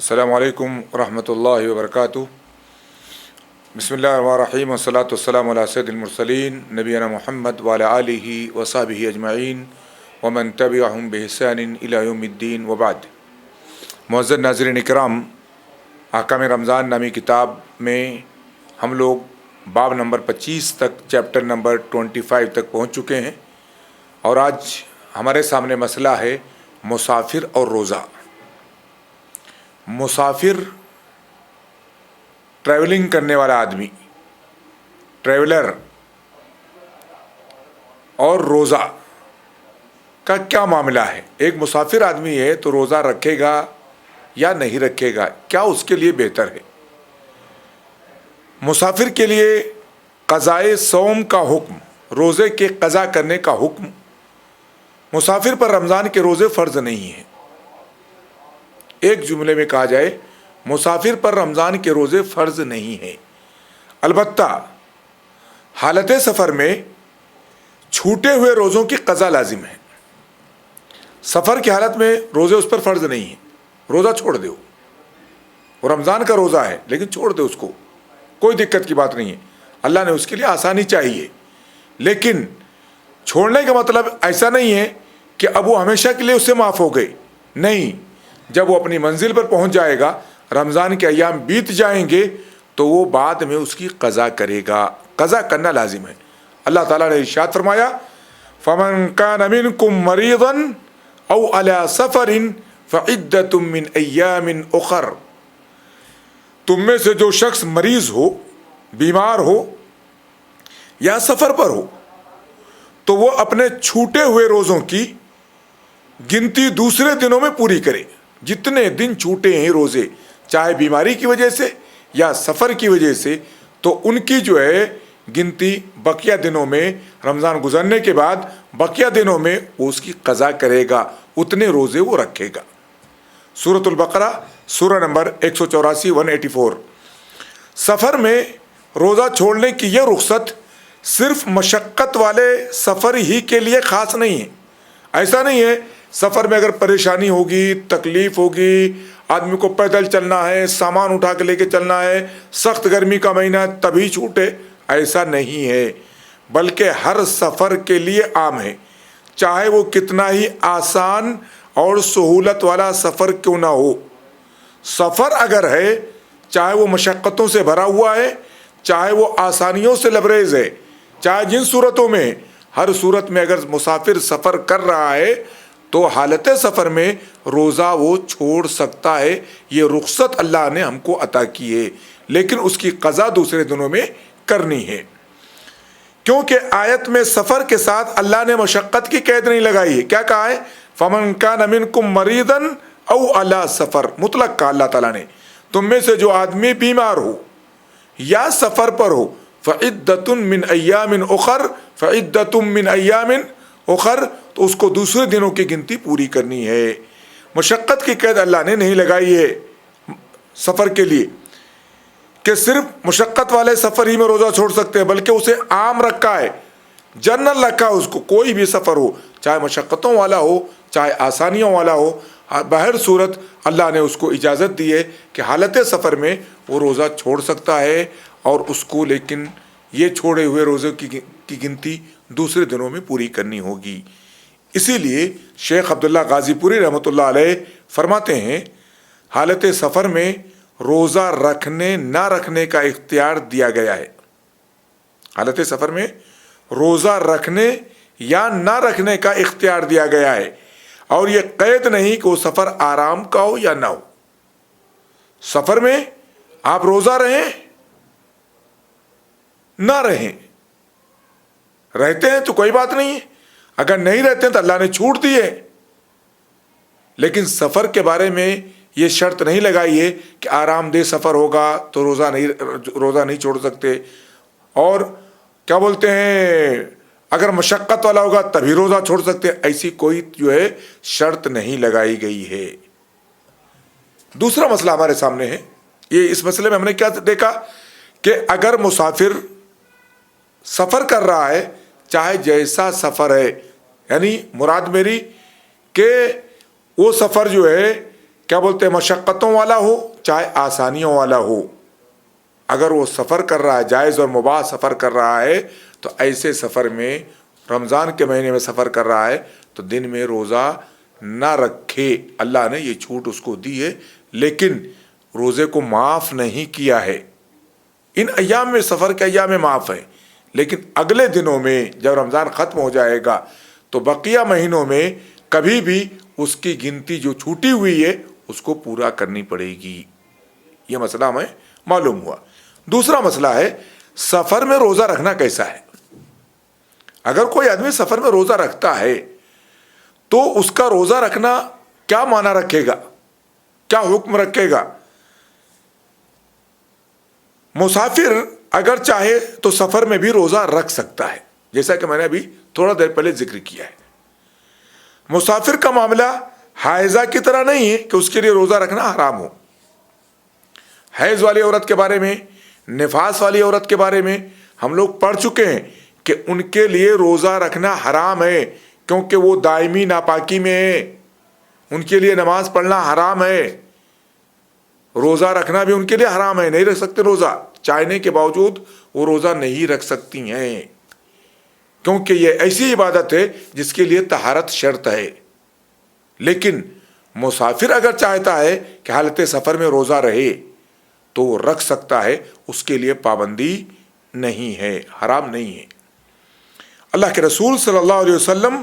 السلام علیکم ورحمۃ اللہ وبرکاتہ۔ بسم اللہ الرحمن الرحیم والصلاۃ والسلام علی سید المرسلین نبینا محمد وعلی آلہ وصحبہ اجمعین ومن تبعہم بإحسان الی یوم الدین وبعد۔ معزز ناظرین اکرام، احکام رمضان نامی کتاب میں ہم لوگ باب نمبر 25 تک چیپٹر نمبر 25 تک پہنچ چکے ہیں، اور آج ہمارے سامنے مسئلہ ہے مسافر اور روزہ۔ مسافر، ٹریولنگ کرنے والا آدمی، ٹریولر، اور روزہ کا کیا معاملہ ہے؟ ایک مسافر آدمی ہے تو روزہ رکھے گا یا نہیں رکھے گا؟ کیا اس کے لیے بہتر ہے؟ مسافر کے لیے قضائے صوم کا حکم، روزے کے قضا کرنے کا حکم۔ مسافر پر رمضان کے روزے فرض نہیں ہیں۔ ایک جملے میں کہا جائے، مسافر پر رمضان کے روزے فرض نہیں ہیں، البتہ حالت سفر میں چھوٹے ہوئے روزوں کی قضا لازم ہے۔ سفر کی حالت میں روزے اس پر فرض نہیں ہیں، روزہ چھوڑ دو، وہ رمضان کا روزہ ہے لیکن چھوڑ دے، اس کو کوئی دقت کی بات نہیں ہے، اللہ نے اس کے لیے آسانی چاہیے۔ لیکن چھوڑنے کا مطلب ایسا نہیں ہے کہ اب وہ ہمیشہ کے لیے اس سے معاف ہو گئے، نہیں۔ جب وہ اپنی منزل پر پہنچ جائے گا، رمضان کے ایام بیت جائیں گے، تو وہ بعد میں اس کی قضا کرے گا، قضا کرنا لازم ہے۔ اللہ تعالیٰ نے ارشاد فرمایا، فَمَنْ كَانَ مِنْكُمْ مَرِيضًا أَوْ عَلَى سَفَرٍ فَعِدَّةٌ مِّنْ أَيَّامٍ أُخَرَ۔ تم میں سے جو شخص مریض ہو، بیمار ہو یا سفر پر ہو، تو وہ اپنے چھوٹے ہوئے روزوں کی گنتی دوسرے دنوں میں پوری کرے۔ جتنے دن چھوٹے ہیں روزے، چاہے بیماری کی وجہ سے یا سفر کی وجہ سے، تو ان کی جو ہے گنتی بقیہ دنوں میں، رمضان گزرنے کے بعد بقیہ دنوں میں وہ اس کی قضا کرے گا، اتنے روزے وہ رکھے گا۔ سورۃ البقرہ سورہ نمبر 184 184۔ سفر میں روزہ چھوڑنے کی یہ رخصت صرف مشقت والے سفر ہی کے لیے خاص نہیں ہے۔ ایسا نہیں ہے سفر میں اگر پریشانی ہوگی، تکلیف ہوگی، آدمی کو پیدل چلنا ہے، سامان اٹھا کے لے کے چلنا ہے، سخت گرمی کا مہینہ تبھی چھوٹے، ایسا نہیں ہے، بلکہ ہر سفر کے لیے عام ہے، چاہے وہ کتنا ہی آسان اور سہولت والا سفر کیوں نہ ہو۔ سفر اگر ہے، چاہے وہ مشقتوں سے بھرا ہوا ہے، چاہے وہ آسانیوں سے لبریز ہے، چاہے جن صورتوں میں، ہر صورت میں اگر مسافر سفر کر رہا ہے تو حالت سفر میں روزہ وہ چھوڑ سکتا ہے۔ یہ رخصت اللہ نے ہم کو عطا کی ہے، لیکن اس کی قضا دوسرے دنوں میں کرنی ہے، کیونکہ آیت میں سفر کے ساتھ اللہ نے مشقت کی قید نہیں لگائی ہے۔ کیا کہا ہے؟ فَمَنْ كَانَ مِنْكُمْ مَرِيضًا أَوْ عَلَى سَفَرٍ، مطلق کہا اللہ تعالیٰ نے، تم میں سے جو آدمی بیمار ہو یا سفر پر ہو، فَعِدَّةٌ مِّنْ أَيَّامٍ أُخَرَ، فَعِدَّةٌ مِّنْ أَيَّامٍ أُخَرَ، تو اس کو دوسرے دنوں کی گنتی پوری کرنی ہے۔ مشقت کی قید اللہ نے نہیں لگائی ہے سفر کے لیے کہ صرف مشقت والے سفر ہی میں روزہ چھوڑ سکتے ہیں، بلکہ اسے عام رکھا ہے، جنرل رکھا ہے، اس کو کوئی بھی سفر ہو، چاہے مشقتوں والا ہو چاہے آسانیوں والا ہو، بہر صورت اللہ نے اس کو اجازت دی ہے کہ حالت سفر میں وہ روزہ چھوڑ سکتا ہے، اور اس کو لیکن یہ چھوڑے ہوئے روزے کی گنتی دوسرے دنوں میں پوری کرنی ہوگی۔ اسی لیے شیخ عبداللہ غازی پوری رحمۃ اللہ علیہ فرماتے ہیں، حالت سفر میں روزہ رکھنے نہ رکھنے کا اختیار دیا گیا ہے۔ حالت سفر میں روزہ رکھنے یا نہ رکھنے کا اختیار دیا گیا ہے، اور یہ قید نہیں کہ وہ سفر آرام کا ہو یا نہ ہو۔ سفر میں آپ روزہ رہیں نہ رہیں، رہتے ہیں تو کوئی بات نہیں ہے، اگر نہیں رہتے ہیں تو اللہ نے چھوٹ دی ہے، لیکن سفر کے بارے میں یہ شرط نہیں لگائی ہے کہ آرام دہ سفر ہوگا تو روزہ نہیں چھوڑ سکتے، اور کیا بولتے ہیں اگر مشقت والا ہوگا تبھی روزہ چھوڑ سکتے، ایسی کوئی جو ہے شرط نہیں لگائی گئی ہے۔ دوسرا مسئلہ ہمارے سامنے ہے، یہ اس مسئلے میں ہم نے کیا دیکھا کہ اگر مسافر سفر کر رہا ہے، چاہے جیسا سفر ہے، یعنی مراد میری کہ وہ سفر جو ہے کیا بولتے ہیں مشقتوں والا ہو چاہے آسانیوں والا ہو، اگر وہ سفر کر رہا ہے، جائز اور مباح سفر کر رہا ہے، تو ایسے سفر میں، رمضان کے مہینے میں سفر کر رہا ہے تو دن میں روزہ نہ رکھے۔ اللہ نے یہ چھوٹ اس کو دی ہے، لیکن روزے کو معاف نہیں کیا ہے۔ ان ایام میں، سفر کے ایام میں معاف ہے، لیکن اگلے دنوں میں جب رمضان ختم ہو جائے گا تو بقیہ مہینوں میں کبھی بھی اس کی گنتی جو چھوٹی ہوئی ہے اس کو پورا کرنی پڑے گی۔ یہ مسئلہ ہمیں معلوم ہوا۔ دوسرا مسئلہ ہے سفر میں روزہ رکھنا کیسا ہے۔ اگر کوئی آدمی سفر میں روزہ رکھتا ہے تو اس کا روزہ رکھنا کیا معنی رکھے گا، کیا حکم رکھے گا؟ مسافر اگر چاہے تو سفر میں بھی روزہ رکھ سکتا ہے، جیسا کہ میں نے ابھی تھوڑا دیر پہلے ذکر کیا ہے۔ مسافر کا معاملہ حائضہ کی طرح نہیں ہے کہ اس کے لیے روزہ رکھنا حرام ہو۔ حیض والی عورت کے بارے میں، نفاس والی عورت کے بارے میں ہم لوگ پڑھ چکے ہیں کہ ان کے لیے روزہ رکھنا حرام ہے، کیونکہ وہ دائمی ناپاکی میں ہے، ان کے لیے نماز پڑھنا حرام ہے، روزہ رکھنا بھی ان کے لیے حرام ہے، نہیں رکھ سکتے روزہ، چاہنے کے باوجود وہ روزہ نہیں رکھ سکتی ہیں، کیونکہ یہ ایسی عبادت ہے جس کے لیے طہارت شرط ہے۔ لیکن مسافر اگر چاہتا ہے کہ حالت سفر میں روزہ رہے تو وہ رکھ سکتا ہے، اس کے لیے پابندی نہیں ہے، حرام نہیں ہے۔ اللہ کے رسول صلی اللہ علیہ وسلم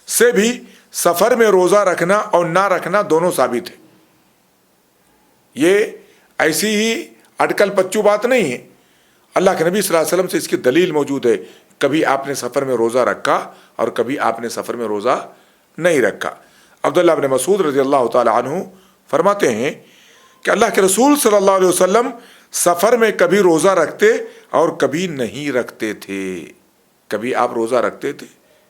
سے بھی سفر میں روزہ رکھنا اور نہ رکھنا دونوں ثابت ہے۔ یہ ایسی ہی اٹکل پچو بات نہیں ہے، اللہ کے نبی صلی اللہ علیہ وسلم سے اس کی دلیل موجود ہے۔ کبھی آپ نے سفر میں روزہ رکھا اور کبھی آپ نے سفر میں روزہ نہیں رکھا۔ عبداللہ بن مسعود رضی اللہ تعالی عنہ فرماتے ہیں کہ اللہ کے رسول صلی اللہ علیہ وسلم سفر میں کبھی روزہ رکھتے اور کبھی نہیں رکھتے تھے۔ کبھی آپ روزہ رکھتے تھے،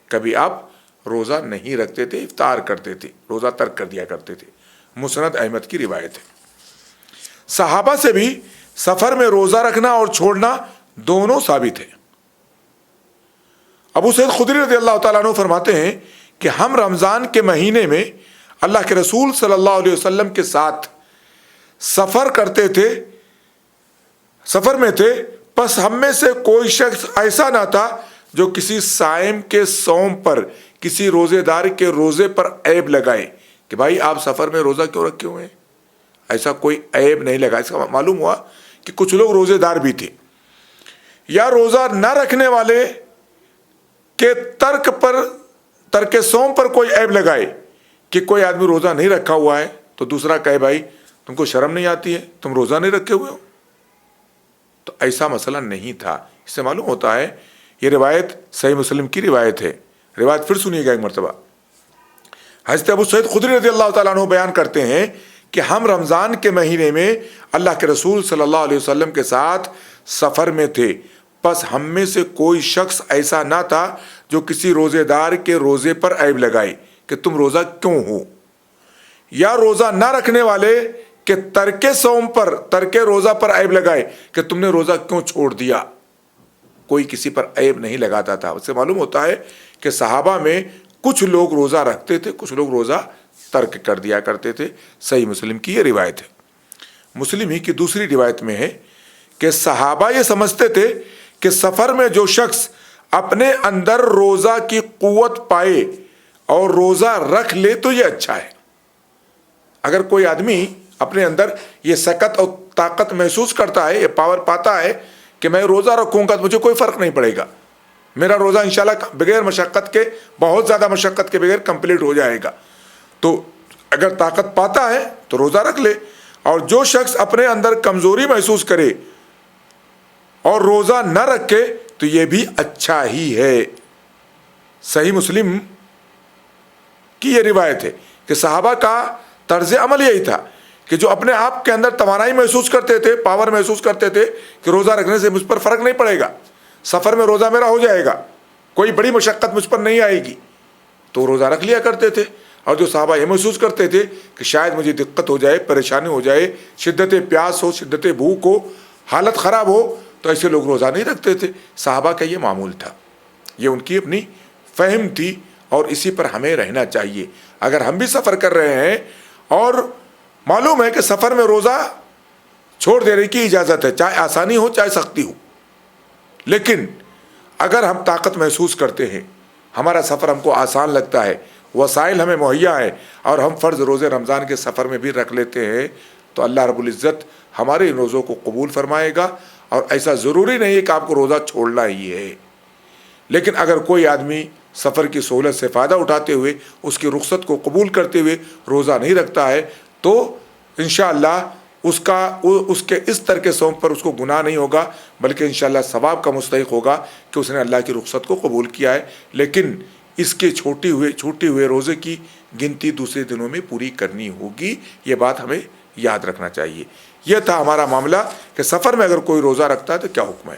کبھی آپ روزہ نہیں رکھتے تھے، افطار کرتے تھے، روزہ ترک کر دیا کرتے تھے۔ مسند احمد کی روایت ہے۔ صحابہ سے بھی سفر میں روزہ رکھنا اور چھوڑنا دونوں ثابت ہے۔ ابو سعید خدری رضی اللہ تعالیٰ عنہ فرماتے ہیں کہ ہم رمضان کے مہینے میں اللہ کے رسول صلی اللہ علیہ وسلم کے ساتھ سفر کرتے تھے، سفر میں تھے، پس ہم میں سے کوئی شخص ایسا نہ تھا جو کسی صائم کے صوم پر، کسی روزے دار کے روزے پر عیب لگائے کہ بھائی آپ سفر میں روزہ کیوں رکھے ہوئے ہیں۔ ایسا کوئی عیب نہیں لگا۔ اس کا معلوم ہوا کہ کچھ لوگ روزے دار بھی تھے، یا روزہ نہ رکھنے والے کہ ترک صوم پر کوئی عیب لگائے کہ کوئی آدمی روزہ نہیں رکھا ہوا ہے تو دوسرا کہے بھائی تم کو شرم نہیں آتی ہے، تم روزہ نہیں رکھے ہوئے ہو۔ تو ایسا مسئلہ نہیں تھا۔ اس سے معلوم ہوتا ہے، یہ روایت صحیح مسلم کی روایت ہے، روایت پھر سنیے گا ایک مرتبہ۔ حضرت ابو سعید خدری رضی اللہ تعالیٰ عنہ بیان کرتے ہیں کہ ہم رمضان کے مہینے میں اللہ کے رسول صلی اللہ علیہ وسلم کے ساتھ سفر میں تھے، پس ہم میں سے کوئی شخص ایسا نہ تھا جو کسی روزے دار کے روزے پر عیب لگائے کہ تم روزہ کیوں ہو، یا روزہ نہ رکھنے والے کہ ترک صوم پر، ترک روزہ پر عیب لگائے کہ تم نے روزہ کیوں چھوڑ دیا۔ کوئی کسی پر عیب نہیں لگاتا تھا۔ اس سے معلوم ہوتا ہے کہ صحابہ میں کچھ لوگ روزہ رکھتے تھے، کچھ لوگ روزہ ترک کر دیا کرتے تھے۔ صحیح مسلم کی یہ روایت ہے۔ مسلم ہی کی دوسری روایت میں ہے کہ صحابہ یہ سمجھتے تھے کہ سفر میں جو شخص اپنے اندر روزہ کی قوت پائے اور روزہ رکھ لے تو یہ اچھا ہے۔ اگر کوئی آدمی اپنے اندر یہ سکت اور طاقت محسوس کرتا ہے، یہ پاور پاتا ہے کہ میں روزہ رکھوں گا تو مجھے کوئی فرق نہیں پڑے گا، میرا روزہ انشاءاللہ بغیر مشقت کے، بہت زیادہ مشقت کے بغیر کمپلیٹ ہو جائے گا، تو اگر طاقت پاتا ہے تو روزہ رکھ لے۔ اور جو شخص اپنے اندر کمزوری محسوس کرے اور روزہ نہ رکھے تو یہ بھی اچھا ہی ہے۔ صحیح مسلم کی یہ روایت ہے کہ صحابہ کا طرز عمل یہی تھا کہ جو اپنے آپ کے اندر توانائی محسوس کرتے تھے، پاور محسوس کرتے تھے کہ روزہ رکھنے سے مجھ پر فرق نہیں پڑے گا، سفر میں روزہ میرا ہو جائے گا، کوئی بڑی مشقت مجھ پر نہیں آئے گی، تو روزہ رکھ لیا کرتے تھے۔ اور جو صحابہ یہ محسوس کرتے تھے کہ شاید مجھے دقت ہو جائے، پریشانی ہو جائے، شدت پیاس ہو، شدت بھوک ہو، حالت خراب ہو، تو ایسے لوگ روزہ نہیں رکھتے تھے۔ صحابہ کا یہ معمول تھا، یہ ان کی اپنی فہم تھی، اور اسی پر ہمیں رہنا چاہیے۔ اگر ہم بھی سفر کر رہے ہیں اور معلوم ہے کہ سفر میں روزہ چھوڑ دینے کی اجازت ہے، چاہے آسانی ہو چاہے سختی ہو، لیکن اگر ہم طاقت محسوس کرتے ہیں، ہمارا سفر ہم کو آسان لگتا ہے، وسائل ہمیں مہیا ہے، اور ہم فرض روزے رمضان کے سفر میں بھی رکھ لیتے ہیں، تو اللہ رب العزت ہمارے ان روزوں کو قبول فرمائے گا. اور ایسا ضروری نہیں ہے کہ آپ کو روزہ چھوڑنا ہی ہے، لیکن اگر کوئی آدمی سفر کی سہولت سے فائدہ اٹھاتے ہوئے اس کی رخصت کو قبول کرتے ہوئے روزہ نہیں رکھتا ہے تو انشاءاللہ اس کے اس طرح کے صوم پر اس کو گناہ نہیں ہوگا، بلکہ انشاءاللہ ثواب کا مستحق ہوگا کہ اس نے اللہ کی رخصت کو قبول کیا ہے. لیکن اس کے چھوٹے ہوئے روزے کی گنتی دوسرے دنوں میں پوری کرنی ہوگی، یہ بات ہمیں یاد رکھنا چاہیے. یہ تھا ہمارا معاملہ کہ سفر میں اگر کوئی روزہ رکھتا ہے تو کیا حکم ہے.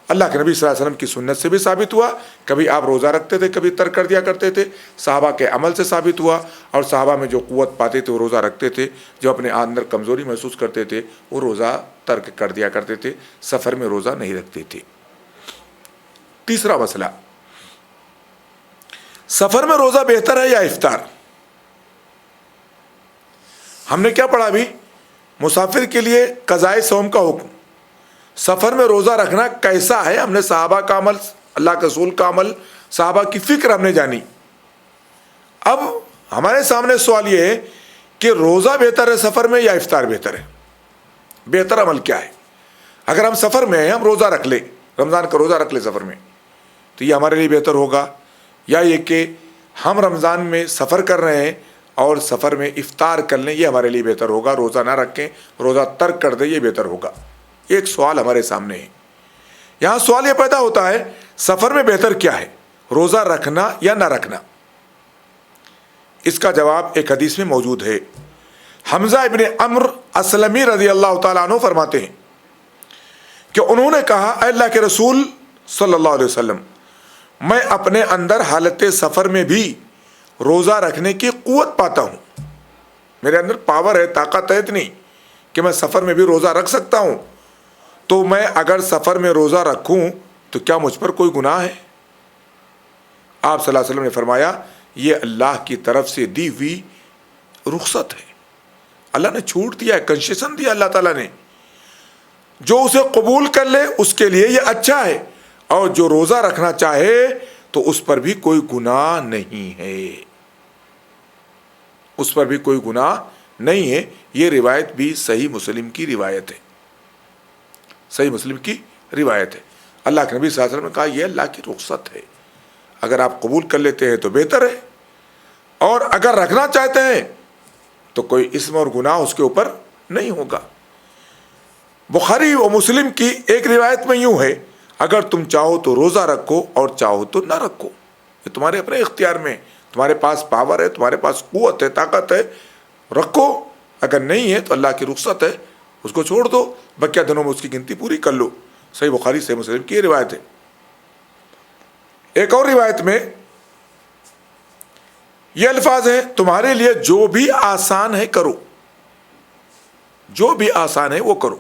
اللہ کے نبی صلی اللہ علیہ وسلم کی سنت سے بھی ثابت ہوا، کبھی آپ روزہ رکھتے تھے کبھی ترک کر دیا کرتے تھے. صحابہ کے عمل سے ثابت ہوا، اور صحابہ میں جو قوت پاتے تھے وہ روزہ رکھتے تھے، جو اپنے اندر کمزوری محسوس کرتے تھے وہ روزہ ترک کر دیا کرتے تھے، سفر میں روزہ نہیں رکھتے تھے. تیسرا مسئلہ، سفر میں روزہ بہتر ہے یا افطار؟ ہم نے کیا پڑھا ابھی؟ مسافر کے لیے قضائے صوم کا حکم، سفر میں روزہ رکھنا کیسا ہے، ہم نے صحابہ کا عمل، اللہ کے رسول کا عمل، صحابہ کی فکر ہم نے جانی. اب ہمارے سامنے سوال یہ ہے کہ روزہ بہتر ہے سفر میں یا افطار بہتر ہے؟ بہتر عمل کیا ہے؟ اگر ہم سفر میں ہیں، ہم روزہ رکھ لیں، رمضان کا روزہ رکھ لیں سفر میں، تو یہ ہمارے لیے بہتر ہوگا، یا یہ کہ ہم رمضان میں سفر کر رہے ہیں اور سفر میں افطار کر لیں، یہ ہمارے لیے بہتر ہوگا، روزہ نہ رکھیں، روزہ ترک کر دیں، یہ بہتر ہوگا؟ ایک سوال ہمارے سامنے ہے. یہاں سوال یہ پیدا ہوتا ہے سفر میں بہتر کیا ہے، روزہ رکھنا یا نہ رکھنا؟ اس کا جواب ایک حدیث میں موجود ہے. حمزہ ابن عمرو اسلمی رضی اللہ تعالیٰ عنہ فرماتے ہیں کہ انہوں نے کہا، اے اللہ کے رسول صلی اللہ علیہ وسلم، میں اپنے اندر حالت سفر میں بھی روزہ رکھنے کی قوت پاتا ہوں، میرے اندر پاور ہے، طاقت ہے اتنی کہ میں سفر میں بھی روزہ رکھ سکتا ہوں، تو میں اگر سفر میں روزہ رکھوں تو کیا مجھ پر کوئی گناہ ہے؟ آپ صلی اللہ علیہ وسلم نے فرمایا، یہ اللہ کی طرف سے دی ہوئی رخصت ہے، اللہ نے چھوٹ دیا ہے، کنسیشن دیا اللہ تعالیٰ نے، جو اسے قبول کر لے اس کے لیے یہ اچھا ہے، اور جو روزہ رکھنا چاہے تو اس پر بھی کوئی گناہ نہیں ہے، اس پر بھی کوئی گناہ نہیں ہے. یہ روایت بھی صحیح مسلم کی روایت ہے، صحیح مسلم کی روایت ہے. اللہ کے نبی صلی اللہ علیہ وسلم نے کہا یہ اللہ کی رخصت ہے، اگر آپ قبول کر لیتے ہیں تو بہتر ہے، اور اگر رکھنا چاہتے ہیں تو کوئی اسم اور گناہ اس کے اوپر نہیں ہوگا. بخاری و مسلم کی ایک روایت میں یوں ہے، اگر تم چاہو تو روزہ رکھو اور چاہو تو نہ رکھو، یہ تمہارے اپنے اختیار میں، تمہارے پاس پاور ہے، تمہارے پاس قوت ہے، طاقت ہے، رکھو، اگر نہیں ہے تو اللہ کی رخصت ہے، اس کو چھوڑ دو، بقیہ دنوں میں اس کی گنتی پوری کر لو. صحیح بخاری صحیح مسلم کی یہ روایت ہے. ایک اور روایت میں یہ الفاظ ہیں، تمہارے لیے جو بھی آسان ہے کرو، جو بھی آسان ہے وہ کرو.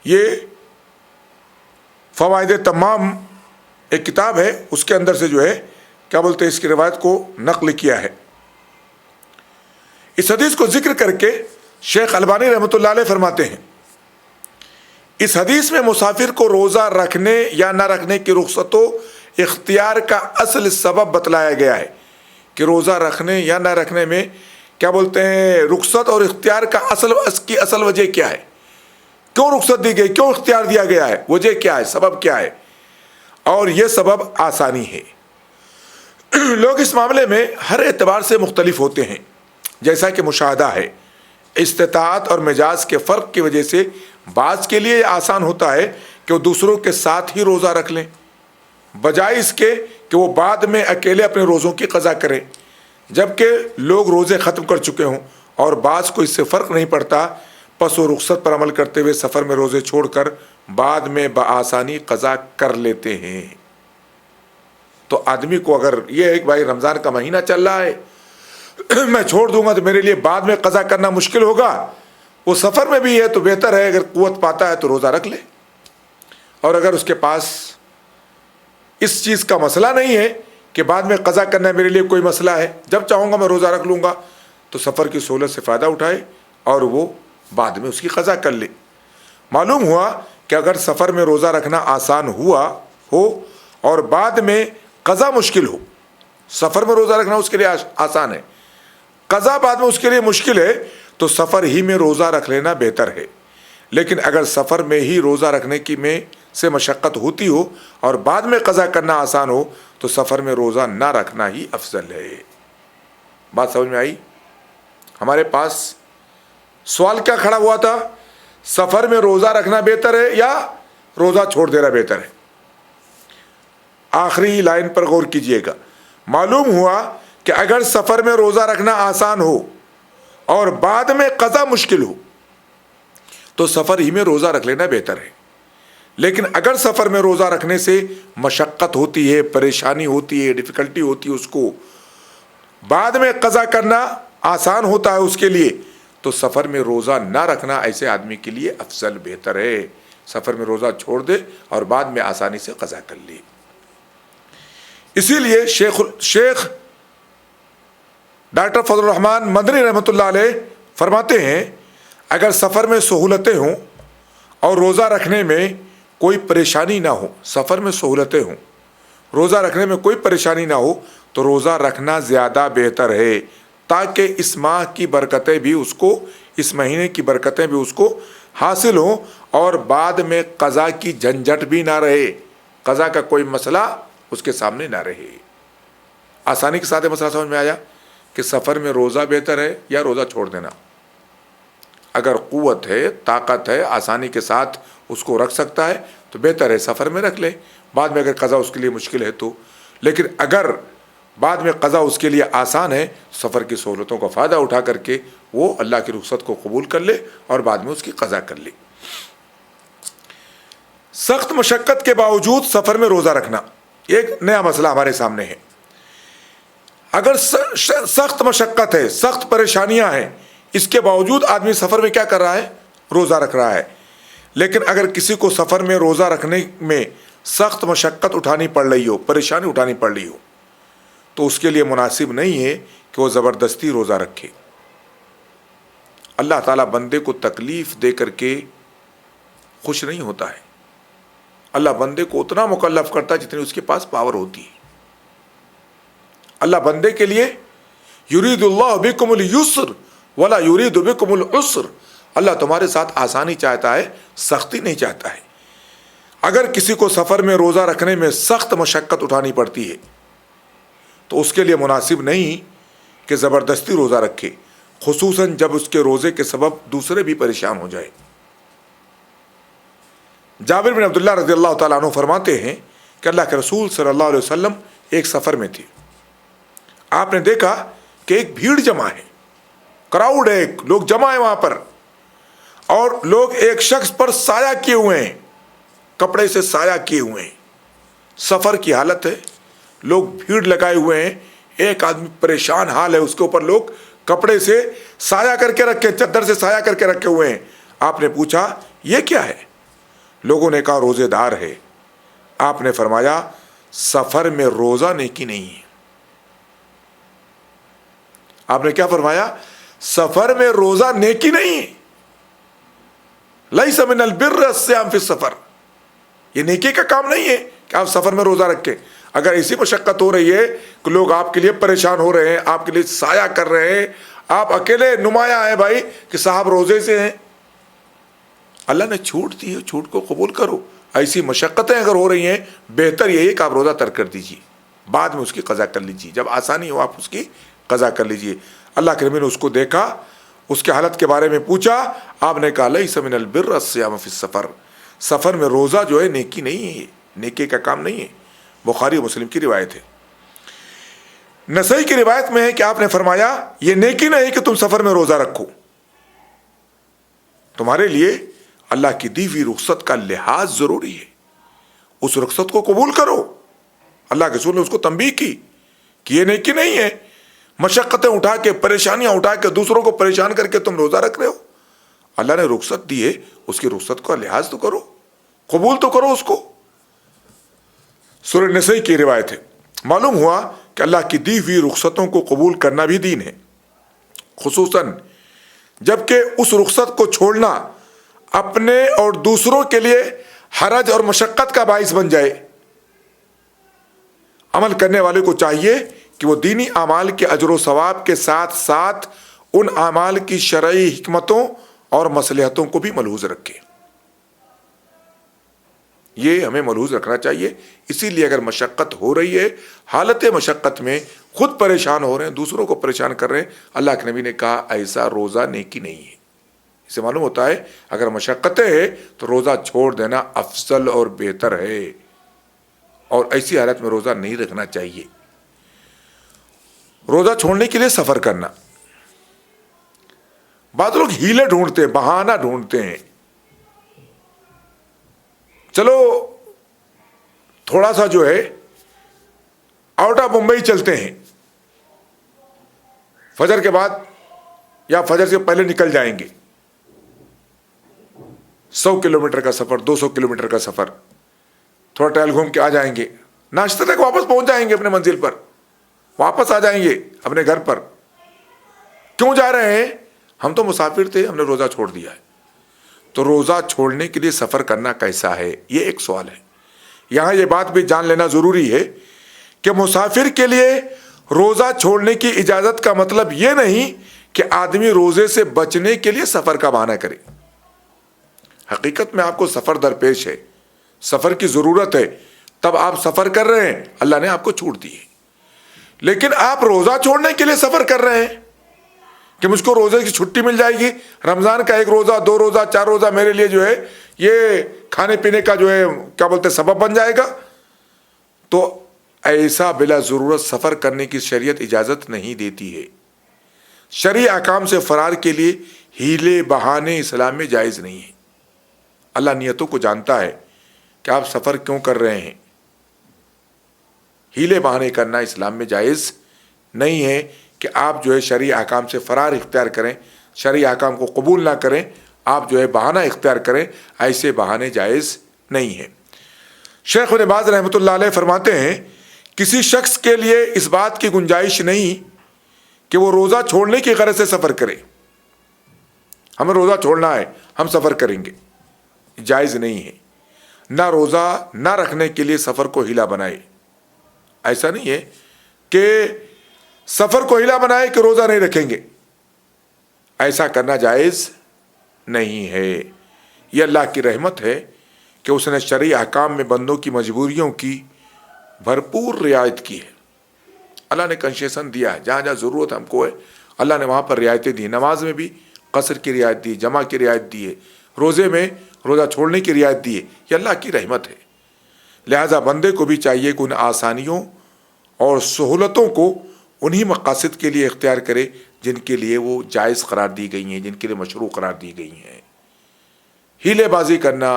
یہ فوائد تمام ایک کتاب ہے، اس کے اندر سے جو ہے کیا بولتے ہیں اس کی روایت کو نقل کیا ہے. اس حدیث کو ذکر کر کے شیخ البانی رحمۃ اللہ علیہ فرماتے ہیں، اس حدیث میں مسافر کو روزہ رکھنے یا نہ رکھنے کی رخصت و اختیار کا اصل سبب بتلایا گیا ہے کہ روزہ رکھنے یا نہ رکھنے میں کیا بولتے ہیں رخصت اور اختیار کا اصل وجہ کیا ہے، کیوں رخصت دی گئی، کیوں اختیار دیا گیا ہے، وجہ کیا ہے، سبب کیا ہے. اور یہ سبب آسانی ہے. لوگ اس معاملے میں ہر اعتبار سے مختلف ہوتے ہیں، جیسا کہ مشاہدہ ہے، استطاعت اور مزاج کے فرق کی وجہ سے بعض کے لیے یہ آسان ہوتا ہے کہ وہ دوسروں کے ساتھ ہی روزہ رکھ لیں، بجائے اس کے کہ وہ بعد میں اکیلے اپنے روزوں کی قضا کریں، جبکہ لوگ روزے ختم کر چکے ہوں اور بعض کو اس سے فرق نہیں پڑتا، پس وہ رخصت پر عمل کرتے ہوئے سفر میں روزے چھوڑ کر بعد میں بآسانی قضا کر لیتے ہیں. تو آدمی کو اگر یہ ہے کہ بھائی رمضان کا مہینہ چل رہا ہے، میں چھوڑ دوں گا تو میرے لیے بعد میں قضا کرنا مشکل ہوگا، وہ سفر میں بھی ہے تو بہتر ہے اگر قوت پاتا ہے تو روزہ رکھ لے. اور اگر اس کے پاس اس چیز کا مسئلہ نہیں ہے کہ بعد میں قضا کرنا میرے لیے کوئی مسئلہ ہے، جب چاہوں گا میں روزہ رکھ لوں گا، تو سفر کی سہولت سے فائدہ اٹھائے اور وہ بعد میں اس کی قضا کر لے۔ معلوم ہوا کہ اگر سفر میں روزہ رکھنا آسان ہو اور بعد میں قضا مشکل ہو، سفر میں روزہ رکھنا اس کے لیے آسان ہے، قضا بعد میں اس کے لیے مشکل ہے، تو سفر ہی میں روزہ رکھ لینا بہتر ہے۔ لیکن اگر سفر میں ہی روزہ رکھنے کی سے مشقت ہوتی ہو اور بعد میں قضا کرنا آسان ہو تو سفر میں روزہ نہ رکھنا ہی افضل ہے۔ بات سمجھ میں آئی؟ ہمارے پاس سوال کیا کھڑا ہوا تھا؟ سفر میں روزہ رکھنا بہتر ہے یا روزہ چھوڑ دینا بہتر ہے؟ آخری لائن پر غور کیجئے گا۔ معلوم ہوا کہ اگر سفر میں روزہ رکھنا آسان ہو اور بعد میں قضا مشکل ہو تو سفر ہی میں روزہ رکھ لینا بہتر ہے۔ لیکن اگر سفر میں روزہ رکھنے سے مشقت ہوتی ہے، پریشانی ہوتی ہے، ڈیفیکلٹی ہوتی ہے، اس کو بعد میں قضا کرنا آسان ہوتا ہے اس کے لیے، تو سفر میں روزہ نہ رکھنا ایسے آدمی کے لیے افضل بہتر ہے۔ سفر میں روزہ چھوڑ دے اور بعد میں آسانی سے قضا کر لے۔ اسی لیے شیخ ڈاکٹر فضل الرحمان مدنی رحمۃ اللہ علیہ فرماتے ہیں اگر سفر میں سہولتیں ہوں اور روزہ رکھنے میں کوئی پریشانی نہ ہو، سفر میں سہولتیں ہوں، روزہ رکھنے میں کوئی پریشانی نہ ہو تو روزہ رکھنا زیادہ بہتر ہے، تاکہ اس ماہ کی برکتیں بھی اس کو، اس مہینے کی برکتیں بھی اس کو حاصل ہوں اور بعد میں قضا کی جھنجھٹ بھی نہ رہے، قضا کا کوئی مسئلہ اس کے سامنے نہ رہے۔ آسانی کے ساتھ مسئلہ سمجھ میں آیا کہ سفر میں روزہ بہتر ہے یا روزہ چھوڑ دینا؟ اگر قوت ہے، طاقت ہے، آسانی کے ساتھ اس کو رکھ سکتا ہے تو بہتر ہے سفر میں رکھ لے، بعد میں اگر قضا اس کے لیے مشکل ہے تو۔ لیکن اگر بعد میں قضا اس کے لیے آسان ہے، سفر کی سہولتوں کا فائدہ اٹھا کر کے وہ اللہ کی رخصت کو قبول کر لے اور بعد میں اس کی قضا کر لے۔ سخت مشقت کے باوجود سفر میں روزہ رکھنا ایک نیا مسئلہ ہمارے سامنے ہے۔ اگر سخت مشقت ہے، سخت پریشانیاں ہیں، اس کے باوجود آدمی سفر میں کیا کر رہا ہے؟ روزہ رکھ رہا ہے۔ لیکن اگر کسی کو سفر میں روزہ رکھنے میں سخت مشقت اٹھانی پڑ رہی ہو، پریشانی اٹھانی پڑ رہی ہو، تو اس کے لیے مناسب نہیں ہے کہ وہ زبردستی روزہ رکھے۔ اللہ تعالیٰ بندے کو تکلیف دے کر کے خوش نہیں ہوتا ہے۔ اللہ بندے کو اتنا مکلف کرتا ہے جتنی اس کے پاس پاور ہوتی ہے۔ اللہ بندے کے لیے یرید اللہ بکم اليسر ولا یرید بکم العسر، اللہ تمہارے ساتھ آسانی چاہتا ہے، سختی نہیں چاہتا ہے۔ اگر کسی کو سفر میں روزہ رکھنے میں سخت مشقت اٹھانی پڑتی ہے تو اس کے لیے مناسب نہیں کہ زبردستی روزہ رکھے، خصوصاً جب اس کے روزے کے سبب دوسرے بھی پریشان ہو جائے۔ جابر بن عبداللہ رضی اللہ تعالیٰ عنہ فرماتے ہیں کہ اللہ کے رسول صلی اللہ علیہ وسلم ایک سفر میں تھے۔ آپ نے دیکھا کہ ایک بھیڑ جمع ہے، کراؤڈ ہے، لوگ جمع ہیں وہاں پر، اور لوگ ایک شخص پر سایہ کیے ہوئے ہیں، کپڑے سے سایہ کیے ہوئے ہیں، سفر کی حالت ہے، لوگ بھیڑ لگائے ہوئے ہیں، ایک آدمی پریشان حال ہے، اس کے اوپر لوگ کپڑے سے سایہ کر کے رکھے، چادر سے سایہ کر کے رکھے ہوئے ہیں۔ آپ نے پوچھا یہ کیا ہے؟ لوگوں نے کہا روزے دار ہے۔ آپ نے فرمایا سفر میں روزہ نیکی نہیں ہے۔ آپ نے کیا فرمایا؟ سفر میں روزہ نیکی نہیں ہے۔ لیس من البر الصیام فی السفر، یہ نیکی کا کام نہیں ہے کہ آپ سفر میں روزہ رکھیں۔ اگر ایسی مشقت ہو رہی ہے کہ لوگ آپ کے لیے پریشان ہو رہے ہیں، آپ کے لیے سایہ کر رہے ہیں، آپ اکیلے نمایاں ہیں بھائی کہ صاحب روزے سے ہیں، اللہ نے چھوٹ دی ہے، چھوٹ کو قبول کرو۔ ایسی مشقتیں اگر ہو رہی ہیں، بہتر یہی ہے کہ آپ روزہ ترک کر دیجیے، بعد میں اس کی قضا کر لیجیے، جب آسانی ہو آپ اس کی قضا کر لیجیے۔ اللہ کے نبی نے اس کو دیکھا، اس کے حالت کے بارے میں پوچھا، آپ نے کہا لیس من البر الصیام فی السفر، سفر میں روزہ جو ہے نیکی نہیں ہے، نیکی کا کام نہیں ہے۔ بخاری و مسلم کی روایت ہے۔ نسائی کی روایت میں ہے کہ آپ نے فرمایا یہ نیکی نہیں کہ تم سفر میں روزہ رکھو، تمہارے لیے اللہ کی دی ہوئی رخصت کا لحاظ ضروری ہے، اس رخصت کو قبول کرو۔ اللہ کے رسول نے اس کو تنبیہ کی کہ یہ نیکی نہیں ہے، مشقتیں اٹھا کے، پریشانیاں اٹھا کے، دوسروں کو پریشان کر کے تم روزہ رکھ رہے ہو۔ اللہ نے رخصت دی ہے، اس کی رخصت کا لحاظ تو کرو، قبول تو کرو اس کو۔ سورہ نسائی کی روایت ہے۔ معلوم ہوا کہ اللہ کی دی ہوئی رخصتوں کو قبول کرنا بھی دین ہے، خصوصاً جبکہ اس رخصت کو چھوڑنا اپنے اور دوسروں کے لیے حرج اور مشقت کا باعث بن جائے۔ عمل کرنے والے کو چاہیے کہ وہ دینی اعمال کے اجر و ثواب کے ساتھ ساتھ ان اعمال کی شرعی حکمتوں اور مصلحتوں کو بھی ملحوظ رکھے۔ یہ ہمیں ملحوظ رکھنا چاہیے۔ اسی لیے اگر مشقت ہو رہی ہے، حالت مشقت میں خود پریشان ہو رہے ہیں، دوسروں کو پریشان کر رہے ہیں، اللہ کے نبی نے کہا ایسا روزہ نیکی نہیں ہے۔ اس سے معلوم ہوتا ہے اگر مشقتیں ہے تو روزہ چھوڑ دینا افضل اور بہتر ہے، اور ایسی حالت میں روزہ نہیں رکھنا چاہیے۔ روزہ چھوڑنے کے لیے سفر کرنا، بعض لوگ ہیلے ڈھونڈتے ہیں، بہانہ ڈھونڈتے ہیں، چلو تھوڑا سا جو ہے آؤٹ آف ممبئی چلتے ہیں، فجر کے بعد یا فجر سے پہلے نکل جائیں گے، 100 کلومیٹر کا سفر، 200 کلومیٹر کا سفر، تھوڑا ٹہل گھوم کے آ جائیں گے، ناشتے تک واپس پہنچ جائیں گے اپنے منزل پر، واپس آ جائیں گے اپنے گھر پر۔ کیوں جا رہے ہیں؟ ہم تو مسافر تھے، ہم نے روزہ چھوڑ دیا ہے۔ تو روزہ چھوڑنے کے لیے سفر کرنا کیسا ہے، یہ ایک سوال ہے۔ یہاں یہ بات بھی جان لینا ضروری ہے کہ مسافر کے لیے روزہ چھوڑنے کی اجازت کا مطلب یہ نہیں کہ آدمی روزے سے بچنے کے لیے سفر کا بہانہ کرے۔ حقیقت میں آپ کو سفر درپیش ہے، سفر کی ضرورت ہے، تب آپ سفر کر رہے ہیں، اللہ نے آپ کو چھوٹ دی ہے۔ لیکن آپ روزہ چھوڑنے کے لیے سفر کر رہے ہیں کہ مجھ کو روزے کی چھٹی مل جائے گی، رمضان کا 1 روزہ 2 روزہ 4 روزہ میرے لیے جو ہے یہ کھانے پینے کا جو ہے کیا بولتے سبب بن جائے گا، تو ایسا بلا ضرورت سفر کرنے کی شریعت اجازت نہیں دیتی ہے۔ شرعی احکام سے فرار کے لیے ہیلے بہانے اسلام میں جائز نہیں ہیں۔ اللہ نیتوں کو جانتا ہے کہ آپ سفر کیوں کر رہے ہیں۔ ہیلے بہانے کرنا اسلام میں جائز نہیں ہے کہ آپ جو ہے شرعی احکام سے فرار اختیار کریں، شرعی احکام کو قبول نہ کریں، آپ جو ہے بہانہ اختیار کریں، ایسے بہانے جائز نہیں ہیں۔ شیخ ابن باز رحمۃ اللہ علیہ فرماتے ہیں کسی شخص کے لیے اس بات کی گنجائش نہیں کہ وہ روزہ چھوڑنے کی غرض سے سفر کرے۔ ہمیں روزہ چھوڑنا ہے، ہم سفر کریں گے، جائز نہیں ہے۔ نہ روزہ نہ رکھنے کے لیے سفر کو ہیلا بنائے۔ ایسا نہیں ہے کہ سفر کو ہیلا بنائے کہ روزہ نہیں رکھیں گے، ایسا کرنا جائز نہیں ہے۔ یہ اللہ کی رحمت ہے کہ اس نے شرعی احکام میں بندوں کی مجبوریوں کی بھرپور رعایت کی ہے۔ اللہ نے کنسیشن دیا ہے، جہاں جہاں ضرورت ہم کو ہے اللہ نے وہاں پر رعایتیں دی۔ نماز میں بھی قصر کی رعایت دی، جمع کی رعایت دی ہے، روزے میں روزہ چھوڑنے کی رعایت دی ہے۔ یہ اللہ کی رحمت ہے۔ لہذا بندے کو بھی چاہیے کہ ان آسانیوں اور سہولتوں کو انہی مقاصد کے لیے اختیار کرے جن کے لیے وہ جائز قرار دی گئی ہیں، جن کے لیے مشروع قرار دی گئی ہیں۔ ہیلے بازی کرنا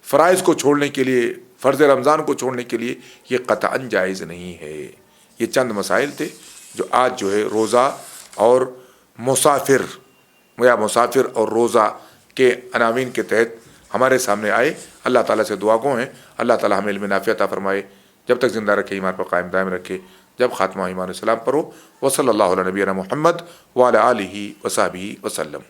فرائض کو چھوڑنے کے لیے، فرض رمضان کو چھوڑنے کے لیے، یہ قطعاً جائز نہیں ہے۔ یہ چند مسائل تھے جو آج جو ہے روزہ اور مسافر یا مسافر اور روزہ کے عناوین کے تحت ہمارے سامنے آئے۔ اللہ تعالیٰ سے دعا گو ہیں اللہ تعالیٰ ہمیں علم نافع عطا فرمائے، جب تک زندہ رکھے ایمان پر قائم دائم رکھے، جب خاتمہ ایمان و اسلام پر ہو۔ وصلی اللہ علیہ نبینا محمد وعلی آلہ وصحبہ وسلم۔